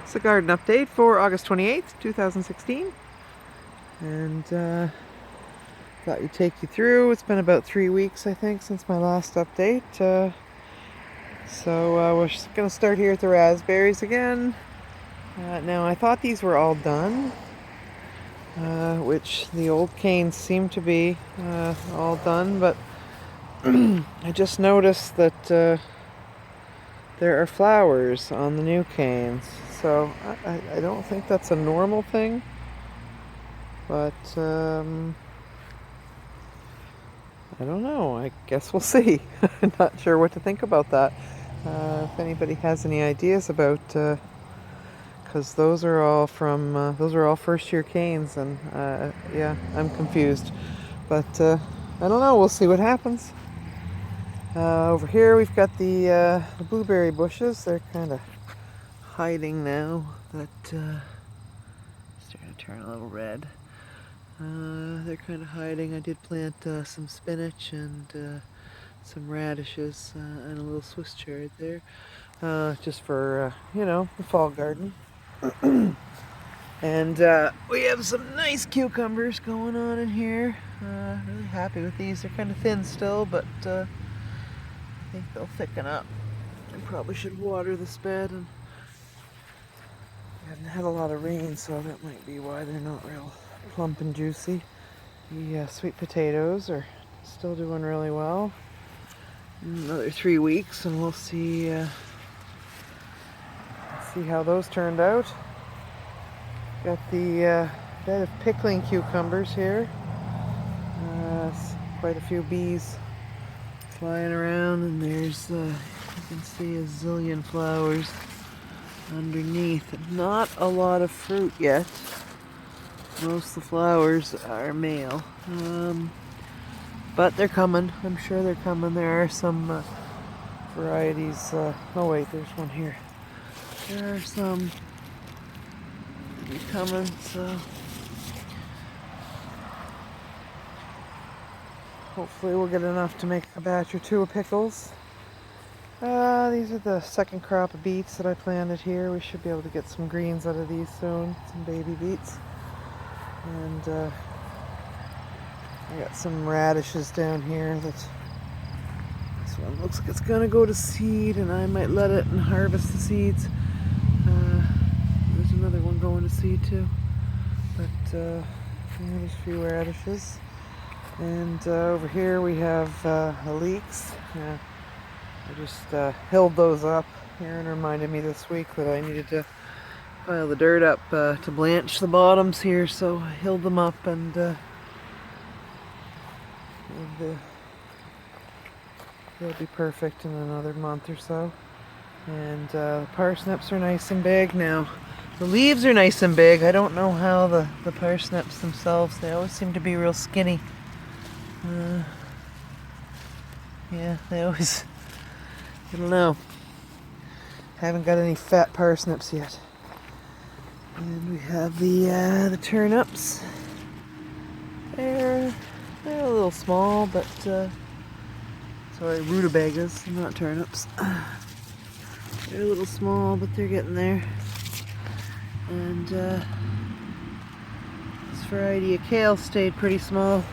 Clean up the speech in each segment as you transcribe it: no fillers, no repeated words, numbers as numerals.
It's a garden update for August 28th, 2016. And thought we'd take you through. It's been about 3 weeks, I think, since my last update. So we're just going to start here at the raspberries again. Now, I thought these were all done, which the old canes seem to be all done, but I just noticed that there are flowers on the new canes. So I don't think that's a normal thing, but I don't know. I guess we'll see. I'm not sure what to think about that. If anybody has any ideas about, because those are all first year canes, and yeah, I'm confused. But I don't know. We'll see what happens. Over here we've got the blueberry bushes. They're kind of hiding now. That starting to turn a little red. They're kind of hiding. I did plant some spinach and some radishes and a little Swiss chard there, just for the fall garden. And we have some nice cucumbers going on in here. Really happy with these. They're kind of thin still, but I think they'll thicken up. I probably should water this bed, and I haven't had a lot of rain, so that might be why they're not real plump and juicy. The sweet potatoes are still doing really well. Another 3 weeks, and we'll see how those turned out. Got the bed of pickling cucumbers here. Quite a few bees flying around, and there's you can see a zillion flowers underneath. Not a lot of fruit yet. Most of the flowers are male, but they're coming. I'm sure they're coming. There are some varieties. Oh wait, there's one here. There are some coming, so hopefully we'll get enough to make a batch or two of pickles. These are the second crop of beets that I planted here. We should be able to get some greens out of these soon, some baby beets. And I got some radishes down here. This one looks like it's gonna go to seed, and I might let it and harvest the seeds. There's another one going to seed too. But yeah, there's a few radishes. And over here we have leeks. I just hilled those up. Aaron reminded me this week that I needed to pile the dirt up to blanch the bottoms here, so I hilled them up, and they'll be perfect in another month or so. And the parsnips are nice and big now. The leaves are nice and big. I don't know how the parsnips themselves, they always seem to be real skinny. Yeah, they always, I don't know. Haven't got any fat parsnips yet. And we have the turnips. They're a little small, but sorry, rutabagas, not turnips. They're a little small, but they're getting there. And this variety of kale stayed pretty small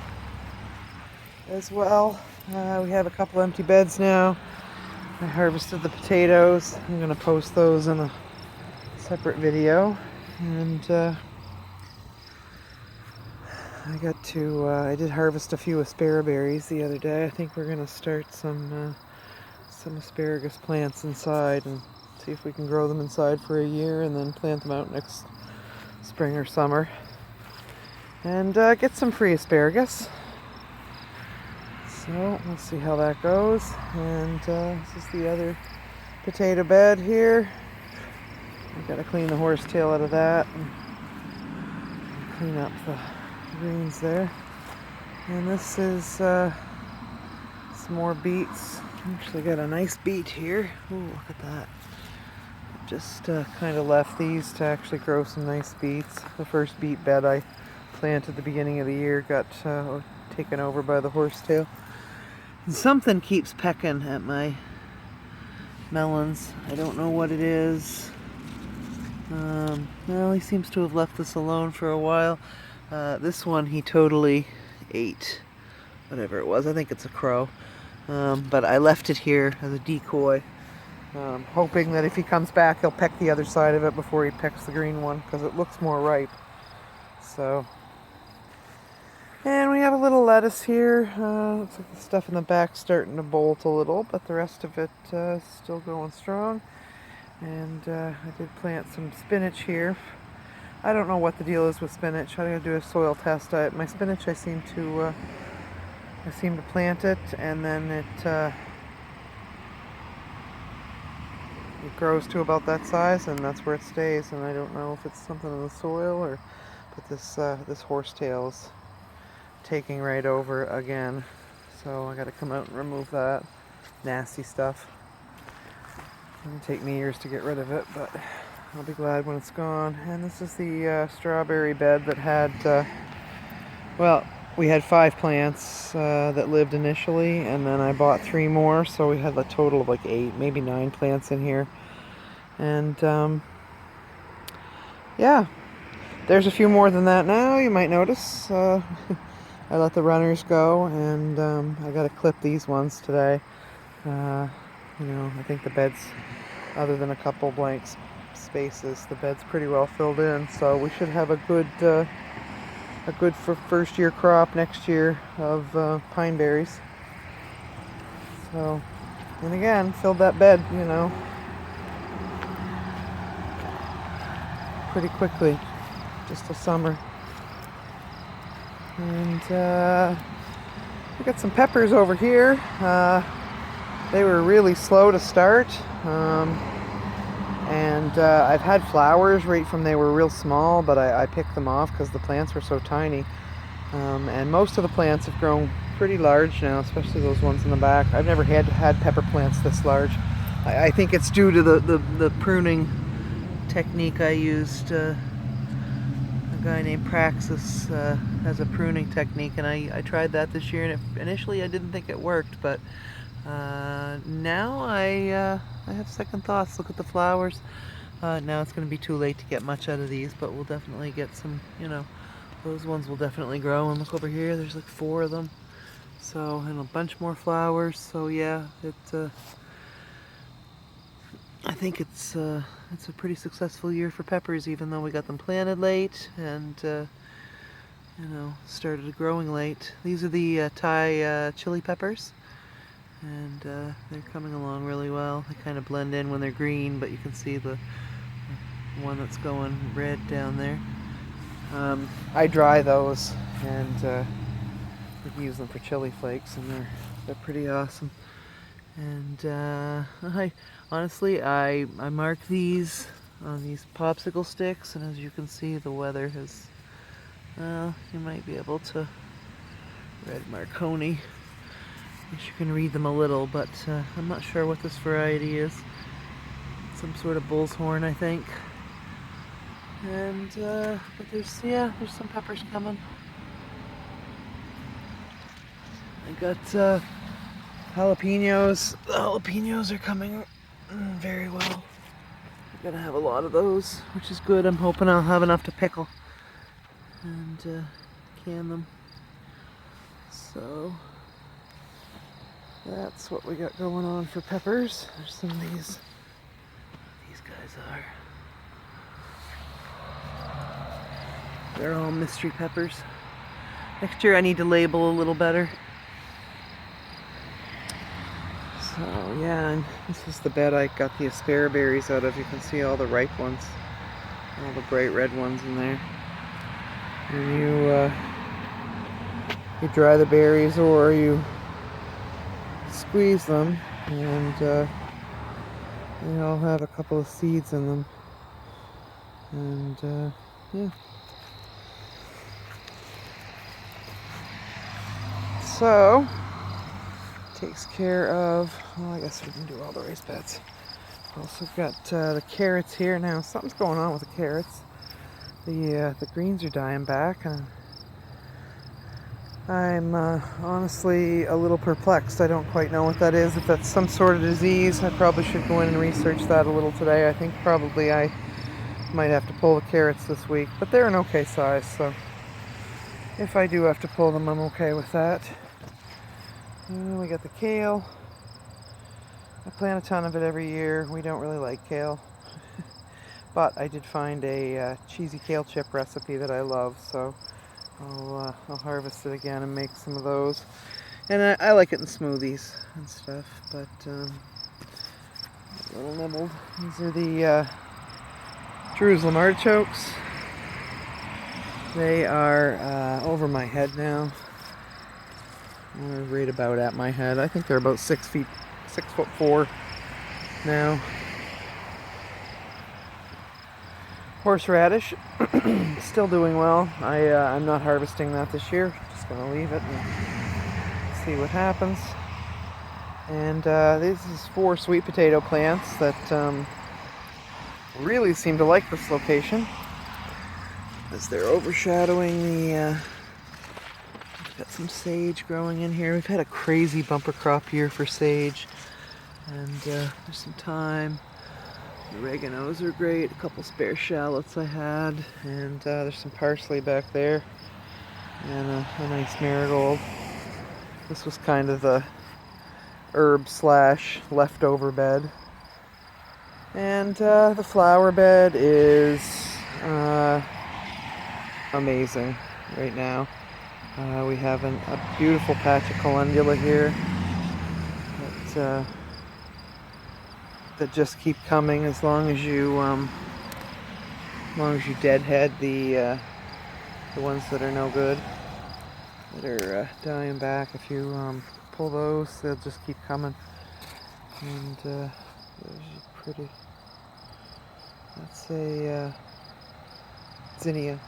as well. We have a couple empty beds now. I harvested the potatoes. I'm going to post those in a separate video. And I did harvest a few asparaberries the other day. I think we're going to start some asparagus plants inside and see if we can grow them inside for a year, and then plant them out next spring or summer, and get some free asparagus. So we'll see how that goes. And this is the other potato bed here. I've got to clean the horsetail out of that and clean up the greens there. And this is some more beets. Actually got a nice beet here. Ooh, look at that. Just kind of left these to actually grow some nice beets. The first beet bed I planted at the beginning of the year got taken over by the horsetail. And something keeps pecking at my melons. I don't know what it is. Well, he seems to have left this alone for a while. This one he totally ate, whatever it was. I think it's a crow. But I left it here as a decoy, hoping that if he comes back, he'll peck the other side of it before he pecks the green one, because it looks more ripe. So, and we have a little lettuce here. Looks like the stuff in the back's starting to bolt a little, but the rest of it is still going strong. And I did plant some spinach here. I don't know what the deal is with spinach. I'm going to do a soil test. My spinach, I seem to plant it, and then it grows to about that size, and that's where it stays. And I don't know if it's something in the soil, or but this horsetail is taking right over again. So I got to come out and remove that nasty stuff. It'll take me years to get rid of it, but I'll be glad when it's gone. And this is the strawberry bed that had, well, we had 5 plants that lived initially, and then I bought 3 more, so we had a total of like 8, maybe 9 plants in here. And yeah, there's a few more than that now, you might notice. I let the runners go, and I got to clip these ones today. You know, I think the bed's, other than a couple blank spaces, the bed's pretty well filled in, so we should have a good first year crop next year of pine berries. So, and again, filled that bed, you know, pretty quickly, just a summer. And we got some peppers over here. They were really slow to start, and I've had flowers right from they were real small, but I picked them off because the plants were so tiny. And most of the plants have grown pretty large now, especially those ones in the back. I've never had pepper plants this large. I think it's due to the pruning technique I used. A guy named Praxis has a pruning technique, and I tried that this year, and initially I didn't think it worked, but now I have second thoughts. Look at the flowers. Now it's going to be too late to get much out of these, but we'll definitely get some, you know, those ones will definitely grow. And look over here, there's like 4 of them. So, and a bunch more flowers. So yeah, I think it's a pretty successful year for peppers, even though we got them planted late and you know, started growing late. These are the Thai chili peppers. And they're coming along really well. They kind of blend in when they're green, but you can see the one that's going red down there. I dry those, and we can use them for chili flakes, and they're pretty awesome. And I honestly mark these on these popsicle sticks, and as you can see, the weather has, you might be able to, red Marconi. I guess you can read them a little, but I'm not sure what this variety is. Some sort of bull's horn, I think. And but there's some peppers coming. I got jalapenos. The jalapenos are coming very well. I'm gonna have a lot of those, which is good. I'm hoping I'll have enough to pickle and can them. So that's what we got going on for peppers. There's some of these guys are. They're all mystery peppers. Next year I need to label a little better. So yeah, and this is the bed I got the asparaberries out of. You can see all the ripe ones, all the bright red ones in there. And you dry the berries, or you squeeze them, and they all have a couple of seeds in them. And yeah. So, takes care of, well, I guess we can do all the raised beds. Also got the carrots here. Now something's going on with the carrots. The greens are dying back, and I'm honestly a little perplexed. I don't quite know what that is. If that's some sort of disease, I probably should go in and research that a little today. I think probably I Might have to pull the carrots this week, but they're an okay size, so if I do have to pull them, I'm okay with that. And we got the kale. I plant a ton of it every year. We don't really like kale, but I did find a cheesy kale chip recipe that I love, so I'll harvest it again and make some of those. And I like it in smoothies and stuff, but a little nibbled. These are the Jerusalem artichokes. They are over my head now. They're right about at my head. I think they're about 6'4" now. Horseradish, still doing well. I'm not harvesting that this year. Just gonna leave it and see what happens. And this is 4 sweet potato plants that really seem to like this location, as they're overshadowing the. We've got some sage growing in here. We've had a crazy bumper crop year for sage, and there's some thyme. The oreganos are great. A couple spare shallots I had, and there's some parsley back there, and a nice marigold. This was kind of the herb / leftover bed. And the flower bed is amazing right now. We have a beautiful patch of calendula here that just keep coming as long as you deadhead the ones that are no good, that are dying back. If you pull those, they'll just keep coming. And there's a pretty, that's a zinnia.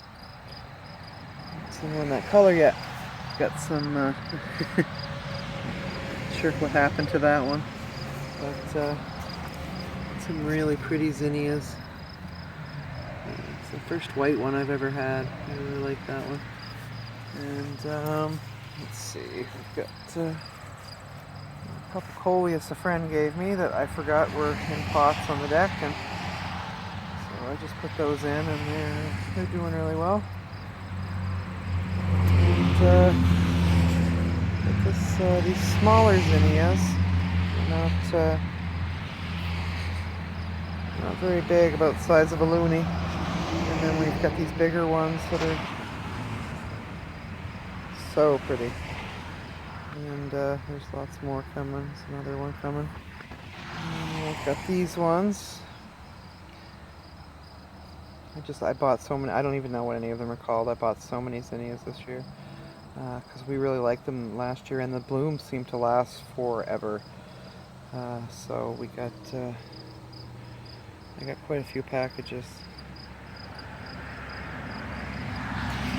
It's in that color yet. Got some not sure what happened to that one, but some really pretty zinnias. It's the first white one I've ever had. I really like that one. And let's see, we've got a couple coleus a friend gave me that I forgot were in pots on the deck, and so I just put those in, and they're doing really well. And these smaller zinnias, not very big, about the size of a loonie. And then we've got these bigger ones that are so pretty. And there's lots more coming. There's another one coming. And we've got these ones. I bought so many. I don't even know what any of them are called. I bought so many zinnias this year because we really liked them last year, and the blooms seem to last forever. So we got. I got quite a few packages.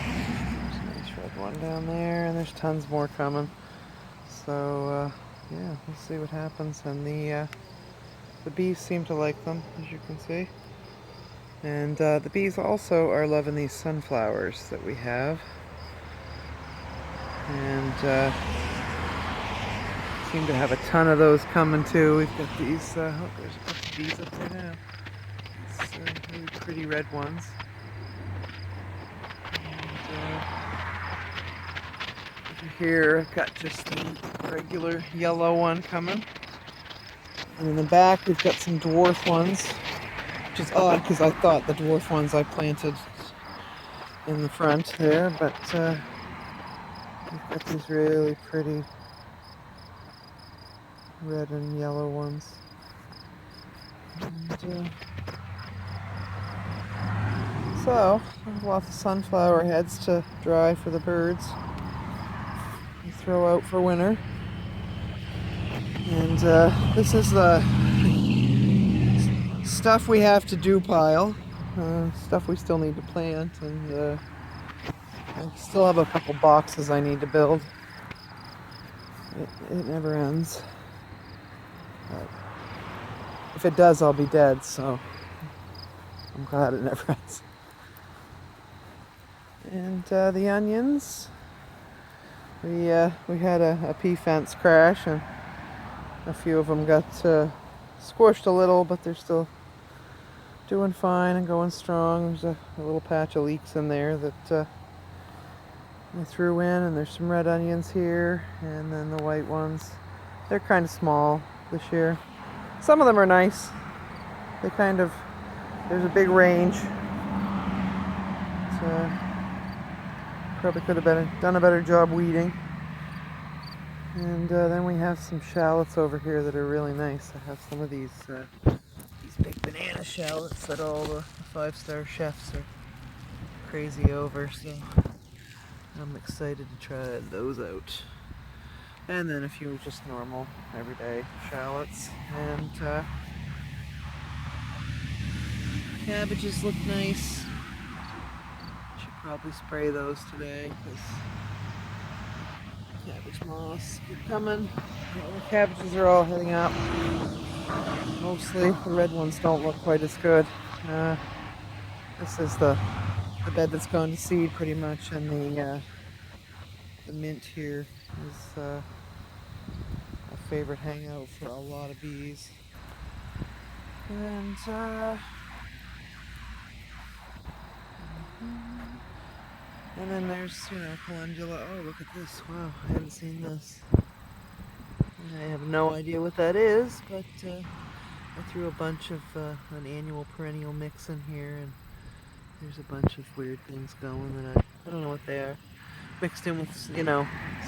There's a nice red one down there, and there's tons more coming. So yeah, we'll see what happens. And the bees seem to like them, as you can see. And the bees also are loving these sunflowers that we have. And seem to have a ton of those coming too. We've got these, there's a couple of bees up there now. These really pretty red ones. And over here I've got just the regular yellow one coming. And in the back we've got some dwarf ones. Which is odd because I thought the dwarf ones I planted in the front there, but we've got these really pretty red and yellow ones. And, so, lots of sunflower heads to dry for the birds. We throw out for winter. And this is the stuff we have to do pile. Stuff we still need to plant, and I still have a couple boxes I need to build. It never ends. But if it does, I'll be dead, so I'm glad it never ends. And the onions, we had a pea fence crash, and a few of them got squished a little, but they're still doing fine and going strong. There's a little patch of leeks in there that I threw in, and there's some red onions here, and then the white ones. They're kind of small this year. Some of them are nice. They kind of, there's a big range. So probably could have done a better job weeding. And then we have some shallots over here that are really nice. I have some of these big banana shallots that all the 5-star chefs are crazy over, so I'm excited to try those out. And then a few just normal, everyday shallots. And cabbages look nice. Should probably spray those today because cabbage moths keep coming. The cabbages are all heading up. Mostly the red ones don't look quite as good. This is the bed that's gone to seed pretty much, and the mint here is a favorite hangout for a lot of bees. And then there's, calendula. Oh, look at this. Wow, I haven't seen this. I have no idea what that is, but I threw a bunch of an annual perennial mix in here, and there's a bunch of weird things going that I don't know what they are. Mixed in with,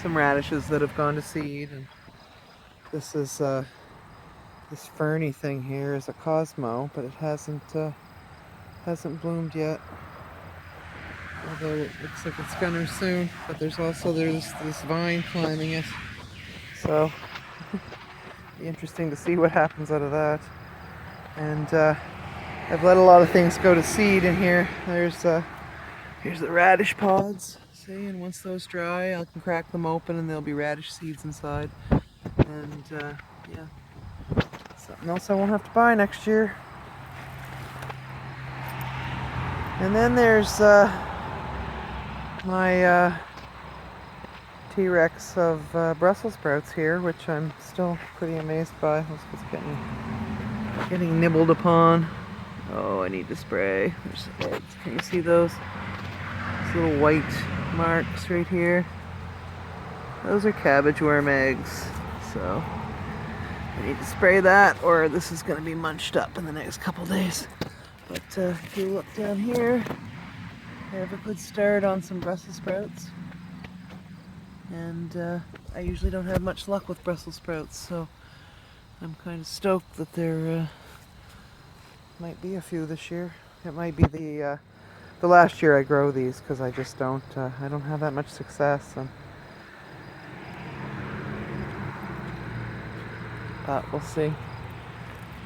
some radishes that have gone to seed. And this is this ferny thing here is a Cosmo, but it hasn't bloomed yet. Although it looks like it's gonna soon. But there's this vine climbing it, so be interesting to see what happens out of that. And I've let a lot of things go to seed in here. Here's the radish pods. See, and once those dry, I can crack them open and there'll be radish seeds inside. And yeah, something else I won't have to buy next year. And then there's my T-Rex of Brussels sprouts here, which I'm still pretty amazed by. It's getting nibbled upon. Oh, I need to spray. There's eggs. Can you see those? These little white marks right here. Those are cabbage worm eggs. So I need to spray that, or this is going to be munched up in the next couple days. But if you look down here, I have a good start on some Brussels sprouts. And I usually don't have much luck with Brussels sprouts, so I'm kind of stoked that there might be a few this year. It might be the last year I grow these, because I just don't have that much success. But we'll see.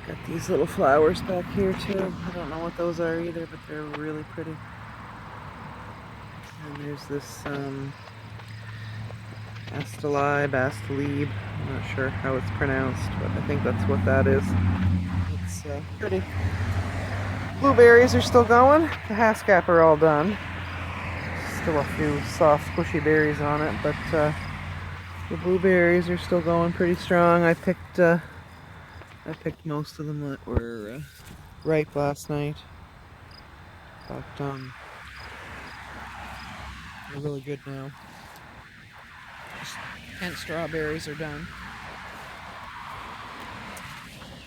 Got these little flowers back here too. I don't know what those are either, but they're really pretty. And there's this Astalebe. I'm not sure how it's pronounced, but I think that's what that is. It's pretty. Blueberries are still going. The haskap are all done. Still a few soft, squishy berries on it, but the blueberries are still going pretty strong. I picked most of them that were ripe last night, but they're really good now. Kent strawberries are done,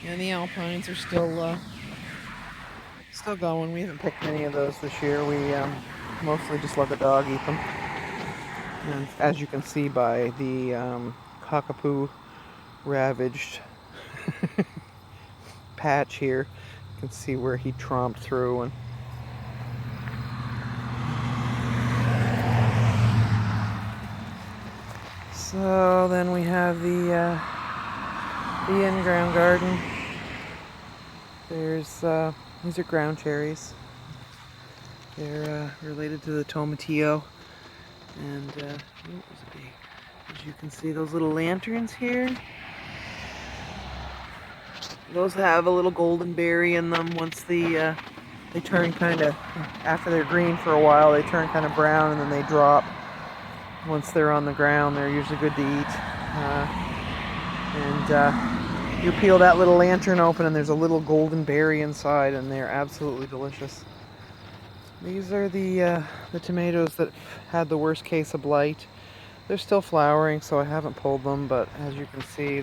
and the alpines are still going. We haven't picked any of those this year. We mostly just let the dog eat them. And as you can see by the cockapoo ravaged patch here, you can see where he tromped through. And so then we have the in-ground garden. There's these are ground cherries. They're related to the tomatillo. And as you can see, those little lanterns here, those have a little golden berry in them. Once they turn kind of, after they're green for a while, they turn kind of brown and then they drop. Once they're on the ground, they're usually good to eat. And You peel that little lantern open and there's a little golden berry inside, and they're absolutely delicious. These are the tomatoes that had the worst case of blight. They're still flowering, so I haven't pulled them, but as you can see,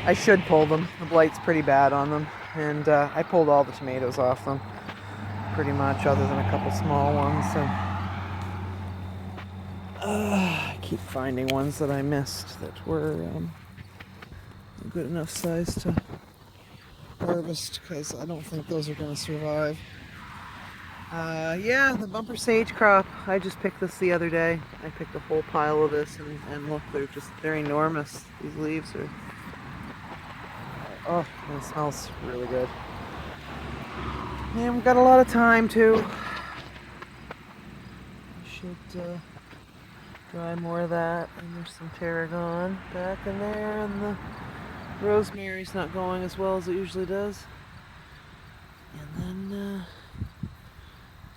I should pull them. The blight's pretty bad on them, and I pulled all the tomatoes off them, pretty much, other than a couple small ones. And I keep finding ones that I missed that were a good enough size to harvest, because I don't think those are going to survive. Yeah, the bumper sage crop. I just picked this the other day. I picked a whole pile of this, and look, they're enormous. These leaves are, oh, and it smells really good. And we've got a lot of time too. I should dry more of that. And there's some tarragon back in there, and the rosemary's not going as well as it usually does. And then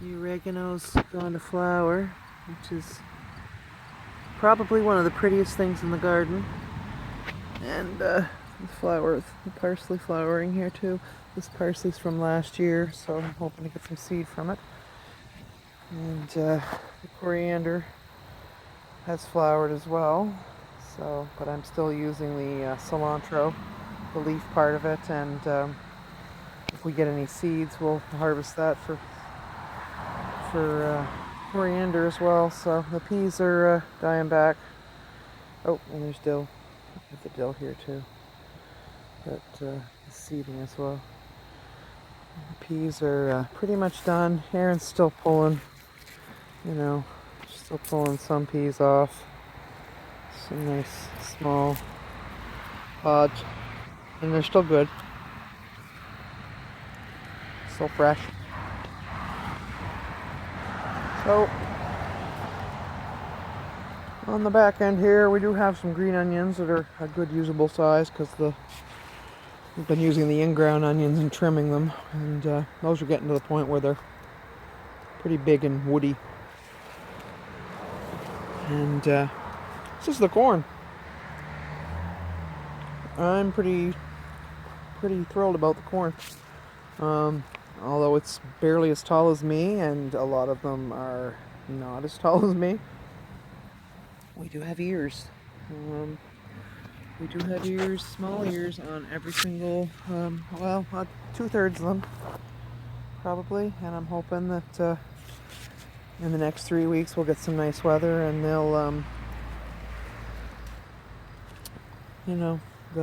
the oregano's gone to flower, which is probably one of the prettiest things in the garden. And the parsley flowering here too. This parsley's from last year, so I'm hoping to get some seed from it. And the coriander has flowered as well. So, but I'm still using the cilantro, the leaf part of it, and if we get any seeds, we'll harvest that for coriander as well. So the peas are dying back. Oh, and there's dill. I have the dill here too. But it's seeding as well. The peas are pretty much done. Aaron's still pulling, still pulling some peas off. Some nice small pods, and they're still good. Still fresh. So on the back end here, we do have some green onions that are a good usable size, because we've been using the in-ground onions and trimming them, and those are getting to the point where they're pretty big and woody. And this is the corn. I'm pretty thrilled about the corn. Although it's barely as tall as me, and a lot of them are not as tall as me, we do have ears. We do have ears, small ears, on every single, well, 2/3 of them, probably. And I'm hoping that in the next 3 weeks we'll get some nice weather, and they'll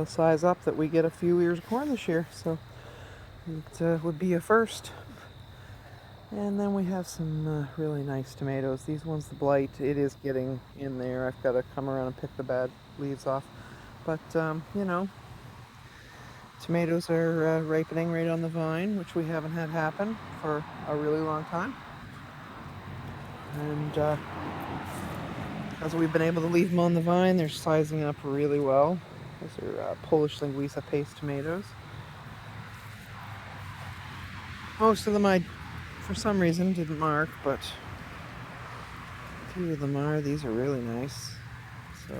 size up, that we get a few ears of corn this year. So it would be a first. And then we have some really nice tomatoes. These ones, the blight, it is getting in there. I've got to come around and pick the bad leaves off. But, tomatoes are ripening right on the vine, which we haven't had happen for a really long time. And as we've been able to leave them on the vine, they're sizing up really well. Those are Polish Linguiça paste tomatoes. Most of them I, for some reason, didn't mark, but a few of them are. These are really nice. So,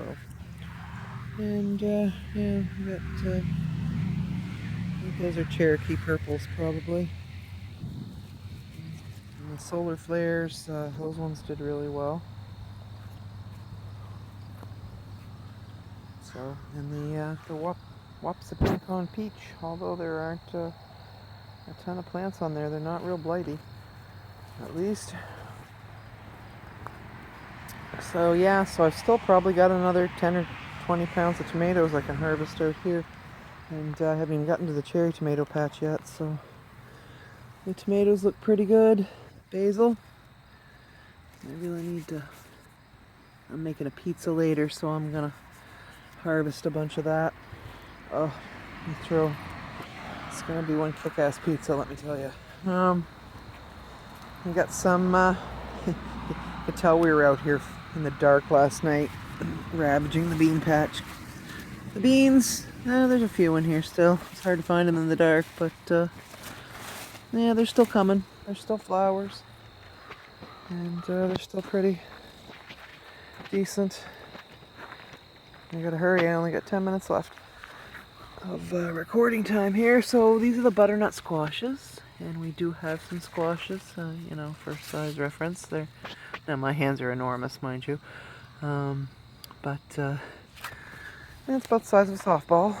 and yeah, we got, I think those are Cherokee purples, probably. And the solar flares, those ones did really well. So, and the Wapsipinicon peach, although there aren't a ton of plants on there, they're not real blighty, at least. So yeah, so I've still probably got another 10 or 20 pounds of tomatoes I can harvest out here, and I haven't even gotten to the cherry tomato patch yet. So the tomatoes look pretty good. Basil, I really need to, I'm making a pizza later, so I'm gonna harvest a bunch of that. Oh, it's gonna be one kick-ass pizza, let me tell you. We got some, you could tell we were out here in the dark last night, ravaging the bean patch. The beans, there's a few in here still. It's hard to find them in the dark, but yeah, they're still coming. There's still flowers, and they're still pretty decent. I gotta hurry, I only got 10 minutes left of recording time here. So these are the butternut squashes, and we do have some squashes, you know, for size reference. Now my hands are enormous, mind you, but it's about the size of a softball.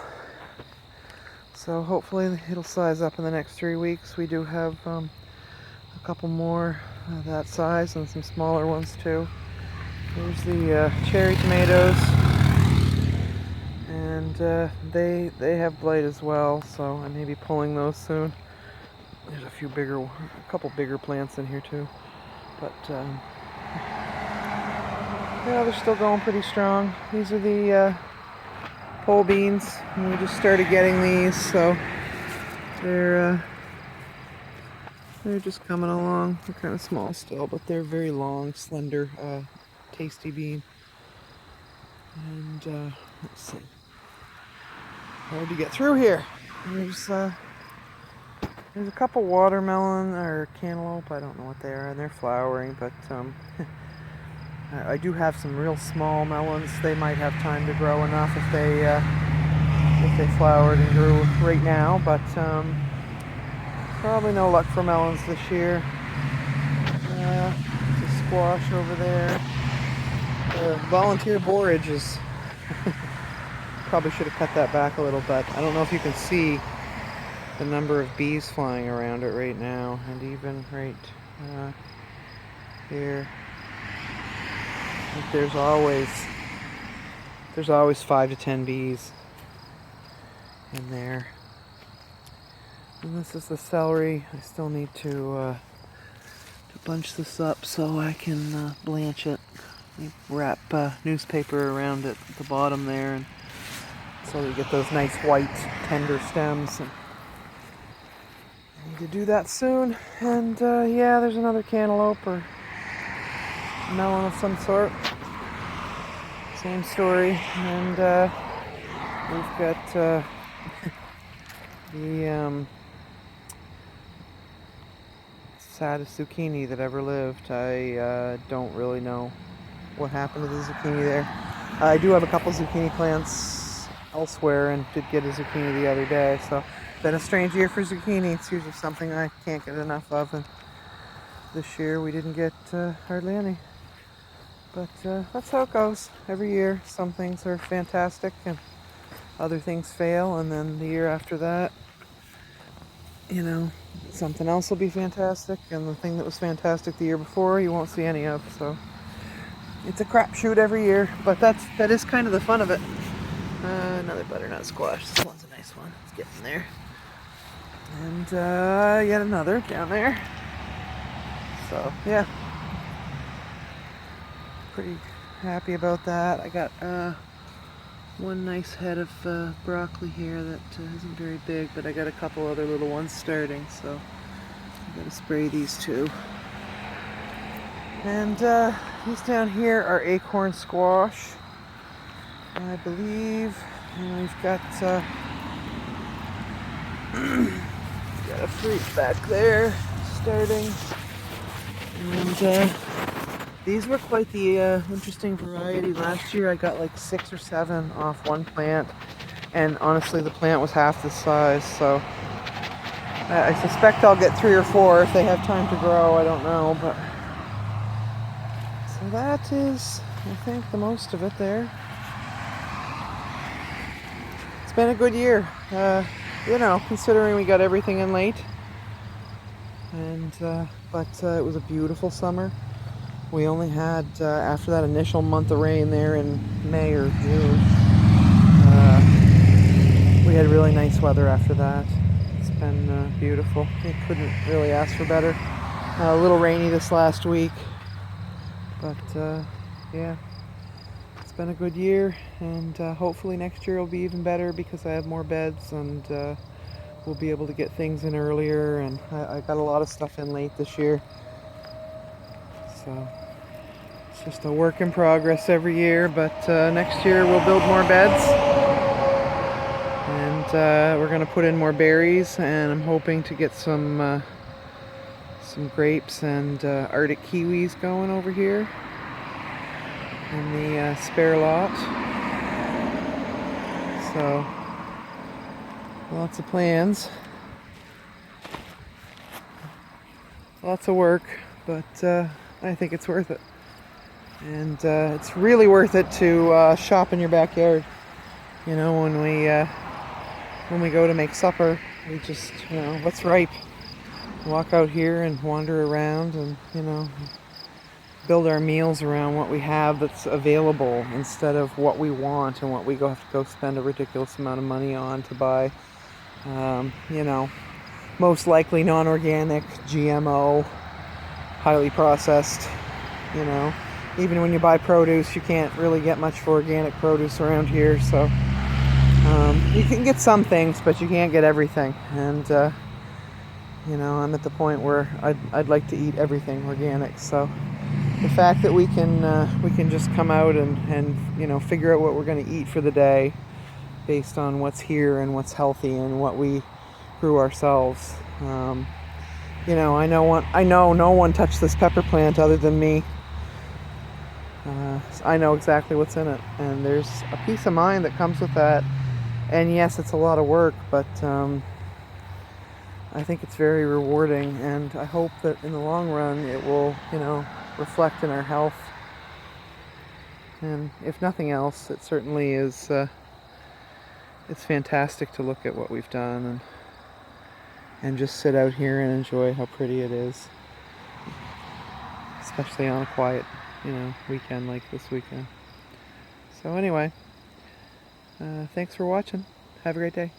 So hopefully it'll size up in the next 3 weeks. We do have a couple more that size and some smaller ones too. There's the cherry tomatoes, and they have blight as well, so I may be pulling those soon. There's a couple bigger plants in here too, but yeah, they're still going pretty strong. These are the pole beans, and we just started getting these, so they're just coming along. They're kind of small still, but they're very long, slender, tasty bean. And let's see, hard to get through here. There's a couple watermelon or cantaloupe, I don't know what they are, and they're flowering, but I do have some real small melons. They might have time to grow enough if they flowered and grew right now, but probably no luck for melons this year. There's a squash over there. Volunteer borage is probably should have cut that back a little bit. I don't know if you can see the number of bees flying around it right now, and even right here. I think there's always 5 to 10 bees in there. And this is the celery. I still need to bunch this up so I can blanch it. Wrap newspaper around it at the bottom there, and so you get those nice white tender stems. And I need to do that soon. And yeah, there's another cantaloupe or melon of some sort. Same story. And we've got the saddest zucchini that ever lived. I don't really know what happened to the zucchini there. I do have a couple zucchini plants elsewhere, and did get a zucchini the other day, so it's been a strange year for zucchini. It's usually something I can't get enough of, and this year we didn't get hardly any. But that's how it goes. Every year some things are fantastic and other things fail, and then the year after that, you know, something else will be fantastic, and the thing that was fantastic the year before you won't see any of. So it's a crapshoot every year, but that is kind of the fun of it. Another butternut squash. This one's a nice one. It's getting there. And yet another down there. So yeah, pretty happy about that. I got one nice head of broccoli here that isn't very big, but I got a couple other little ones starting, so I gotta spray these too. And these down here are acorn squash, I believe. And we've got got a fruit back there starting. And these were quite the interesting variety. Last year I got like 6 or 7 off one plant, and honestly the plant was half the size, so I suspect I'll get 3 or 4 if they have time to grow. I don't know, but so that is, I think, the most of it there. It's been a good year, you know, considering we got everything in late. And but it was a beautiful summer. We only had, after that initial month of rain there in May or June, we had really nice weather after that. It's been beautiful. I couldn't really ask for better. A little rainy this last week, but yeah, it's been a good year, and hopefully next year will be even better because I have more beds, and we'll be able to get things in earlier, and I got a lot of stuff in late this year. So it's just a work in progress every year, but next year we'll build more beds, and we're going to put in more berries, and I'm hoping to get some grapes and Arctic kiwis going over here in the spare lot. So lots of plans, lots of work, but I think it's worth it. And it's really worth it to shop in your backyard. You know, when we go to make supper, we just, you know, what's ripe. Walk out here and wander around and, you know, build our meals around what we have that's available instead of what we want and what we have to go spend a ridiculous amount of money on to buy. You know, most likely non-organic, GMO, highly processed. You know, even when you buy produce, you can't really get much for organic produce around here. So you can get some things, but you can't get everything. And you know, I'm at the point where I'd like to eat everything organic. So the fact that we can just come out and you know, figure out what we're going to eat for the day based on what's here and what's healthy and what we grew ourselves. You know, I know no one touched this pepper plant other than me. I know exactly what's in it, and there's a peace of mind that comes with that. And yes, it's a lot of work, but I think it's very rewarding, and I hope that in the long run it will, you know, reflect in our health. And if nothing else, it certainly is. It's fantastic to look at what we've done and just sit out here and enjoy how pretty it is, especially on a quiet, you know, weekend like this weekend. So anyway, thanks for watching. Have a great day.